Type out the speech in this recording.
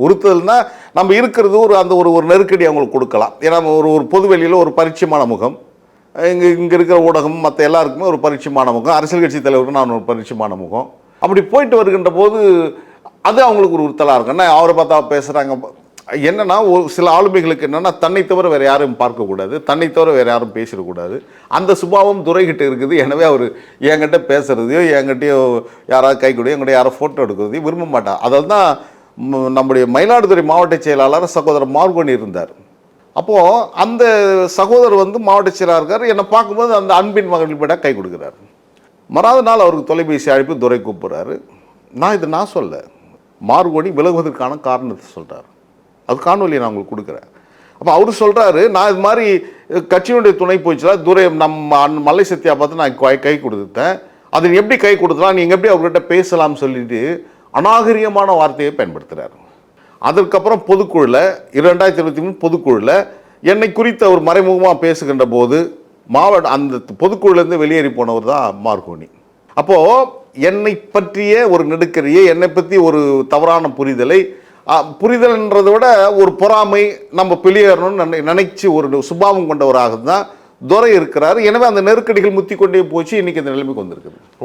உறுத்துதல்னா நம்ம இருக்கிறது அந்த ஒரு நெருக்கடி அவங்களுக்கு கொடுக்கலாம். ஏன்னா ஒரு பொது வெளியில் ஒரு பரிச்சயமான முகம், இங்கே இருக்கிற ஊடகம் மற்ற எல்லாருக்குமே ஒரு பரிச்சயமான முகம், அரசியல் கட்சி தலைவருக்கு நான் ஒரு பரிச்சயமான முகம். அப்படி போயிட்டு வருகின்ற போது அது அவங்களுக்கு ஒரு உறுத்தலாக இருக்கும். என்ன அவரை பார்த்தா பேசுகிறாங்க என்னன்னா, ஒரு சில ஆளுமைகளுக்கு என்னென்னா தன்னை தவிர வேறு யாரும் பார்க்கக்கூடாது, தன்னை தவிர வேறு யாரும் பேசிடக்கூடாது. அந்த சுபாவம் துரைகிட்ட இருக்குது. எனவே அவர் என்கிட்ட பேசுகிறதையோ என்கிட்டயோ யாராவது கை கூடியோ என்கிட்ட யாரோ ஃபோட்டோ எடுக்கிறதையும் விரும்ப மாட்டார். அதில் தான் நம்முடைய மயிலாடுதுறை மாவட்ட செயலாளர் சகோதரர் மார்கோனி இருந்தார். அப்போது அந்த சகோதரர் மாவட்ட செயலாளர் இருக்கார். என்னை பார்க்கும்போது அந்த அன்பின் மகளிர்பட கை கொடுக்குறாரு. மறாவது நாள் அவருக்கு தொலைபேசி அழைப்பு துரை கூப்பிட்றாரு. நான் சொல்ல, மார்கோனி விலகுவதற்கான காரணத்தை சொல்கிறார். அது காணொலியை நான் உங்களுக்கு கொடுக்குறேன். அப்போ அவர் சொல்கிறாரு, நான் இது மாதிரி கட்சியினுடைய துணை போச்சுல துரை நம்ம மல்லை சத்யா பார்த்து நான் கை கொடுத்துட்டேன், அது எப்படி கை கொடுத்தலாம், நீங்கள் எப்படி அவர்கிட்ட பேசலாம்னு சொல்லிட்டு அநாகரிகமான வார்த்தையை பயன்படுத்துகிறார். அதற்கப்புறம் பொதுக்குழுவில் 2023 பொதுக்குழுவில் என்னை குறித்து அவர் மறைமுகமாக பேசுகின்ற போது அந்த பொதுக்குழுலேருந்து வெளியேறி போனவர் தான் மார்கோனி. அப்போது என்னை பற்றிய ஒரு நெருக்கடியை, என்னை பற்றி ஒரு தவறான புரிதல்ன்றதை விட ஒரு பொறாமை, நம்ம வெளியேறணும்னு நினைச்சு ஒரு சுபாவம் கொண்டவராக தான் துரை இருக்கிறார். எனவே அந்த நெருக்கடிகள் முத்தி கொண்டே போச்சு. இன்னைக்கு இந்த நிலைமைக்கு வந்திருக்குது.